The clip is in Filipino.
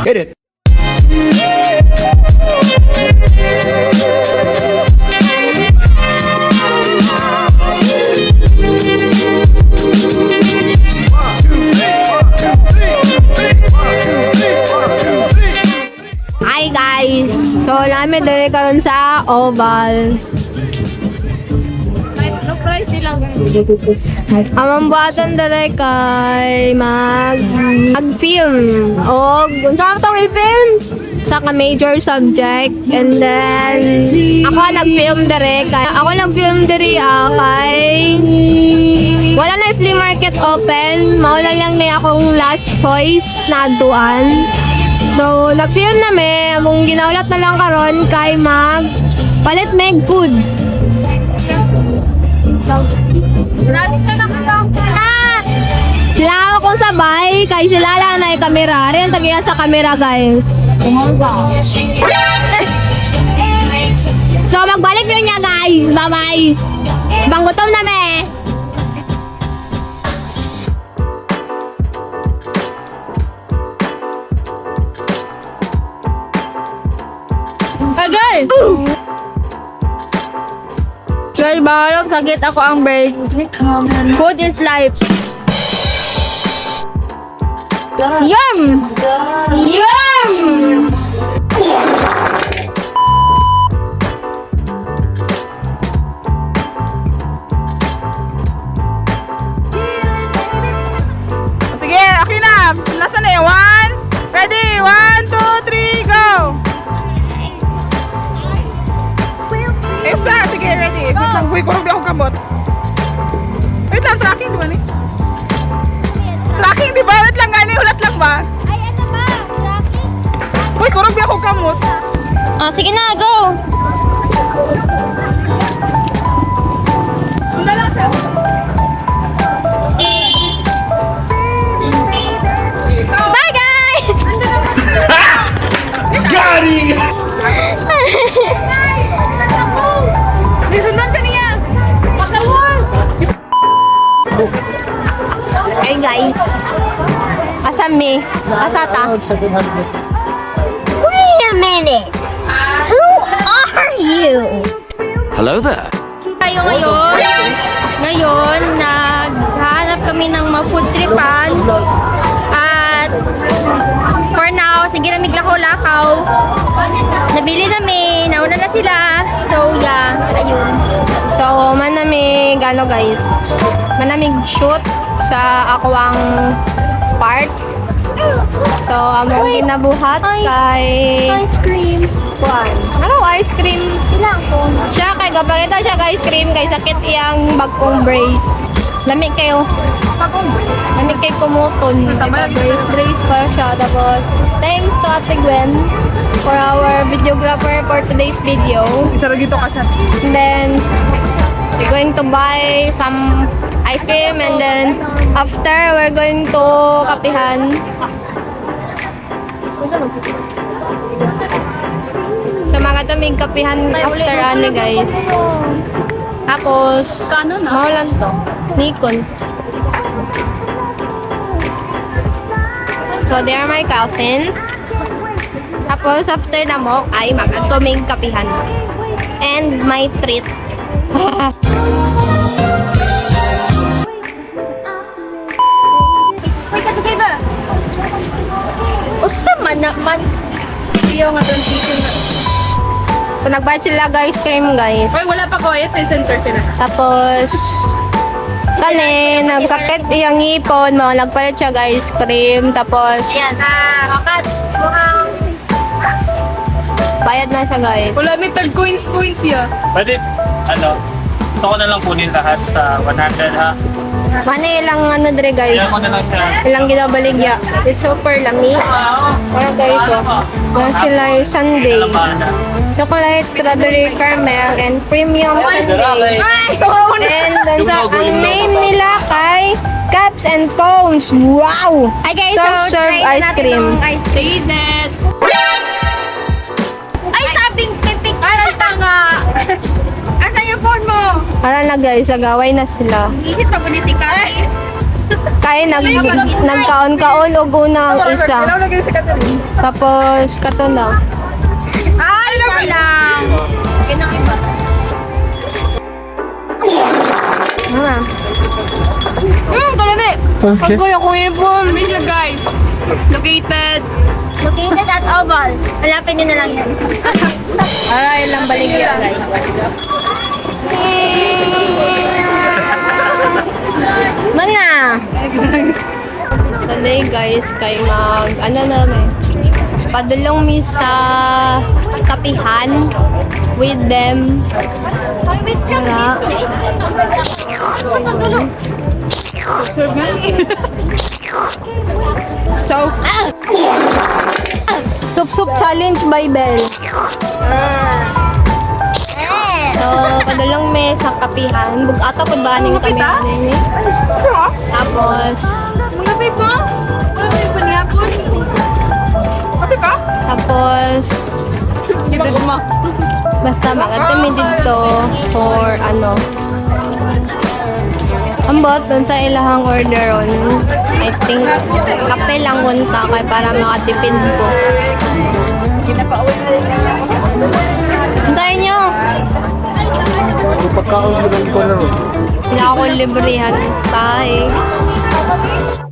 Hit it. Hi guys! So, namin dali karon sa Oval. Amang buhatan dali kay mag-film. O, kung saan itong i-film? Sa ka-major subject. And then, ako nag-film dali kay... Ako nag-film dali kay... Wala na flea market open. Maula lang na akong last choice na duan. So, nag-film na may, among ginaulat na lang karon kay palit meg food. Sila akong sabay, kay sila lang na yung kamera. Rin, tagiya sa kamera, guys. So, magbalik nyo niya, guys. Bye-bye. Banggutom na, me. Guys! Guys, bahalog sakit ako ang break. Food is life. Yum! Yum! Sige, okay na. Nasaan na yun? One. Ready? 1, 2, 3, go! Isa, sige, ready. Wait lang, buhay ko rin akong kamot. Wait lang, tracking, di ba ni? Tracking, di ba? Wait lang, gani, hulat lang ba? Ay, ano ba? Tracking? Buhay ko rin akong kamot. Oh, sige na, go! Hula lang siya. Bye, guys! Got it. Nisundan ka niya. Patawal. Hey, guys. Asa me? Asa ta? Wait a minute. Who are you? Hello there. Tayo ngayon, naghahanap kami ng ma-food tripan. At for now, sige na miglakaw-lakaw. Nabili namin, nauna na sila. So yeah, ayun. So manamig, guys. Manamig shoot sa akwang part. So among ginabuhat kay ice cream. Ano ice cream? Ilang ko. Siya kay gapangita siya kay ice cream kay sakit iyang bagong brace. Lamig kayo. Lamig kay kumuton. Brace pa siya. Tapos thanks to Ate Gwen for our videographer for today's video. Isa rin dito ka siya. And then we're going to buy some ice cream and then after we're going to kapihan. So mga tumig kapihan after ano guys. Tapos maulan to. Nikon. So they are my cousins. Tapos after na mo ay mag-tumig kapihan. And my treat. Usa man naman. Iyo nga doon chicken na. So nagbayad sila guys cream guys. Oy, wala pa ko. Yes, ay center sila. Tapos kani nagsakit iyang ngipon mo nagpalit siya guys cream tapos Ayan. Bakit? bayad na siya guys. Wala may tag coins ya. Pwede, gusto ko na lang kunin lahat sa 100 ha. Mani ilang ano dire guys. Kaya ko na lang siya. Ilang ginabaligya. It's super lami. Para guys oh. Mga sila yung sundae. Chocolate, strawberry, caramel, and premium sundae. And dun sa, ang name nila kay Cups and Cones. Wow! Hi guys, Soft serve ice cream. Taste it. Ay, sabing titik ka ng tanga. Asan yung phone mo? Para na guys, agaway na sila. Isip na ba ni si Kari? Kaya nagkaon-kaon og una ang isa. Lagay si Catherine. Tapos kato na. Ay, lang. Kinang iba. Kalami. Okay. Pagkuya ko ipon. Kami siya, guys. Located. Located at Oval. Malapit nyo na lang yan. Aray lang baligya, guys. Mana? Today, guys, kay ano namin. Padulong mi sa kapihan with them. Mura. So, Sup-sup challenge by Bell. So, padulong mi sa kapihan. Bugata po ba ning kami ani? Tapos, Malapit mo? Malapit pa niya po. sabi ka? tapos, basta mag-attend dito for ano. Ambot dun sa ilahang order on. I think kape lang unta kay para makatipid ko. Hintayin nyo! Pagkaon ko ng ko na ron. Sila ako librihan. Bye!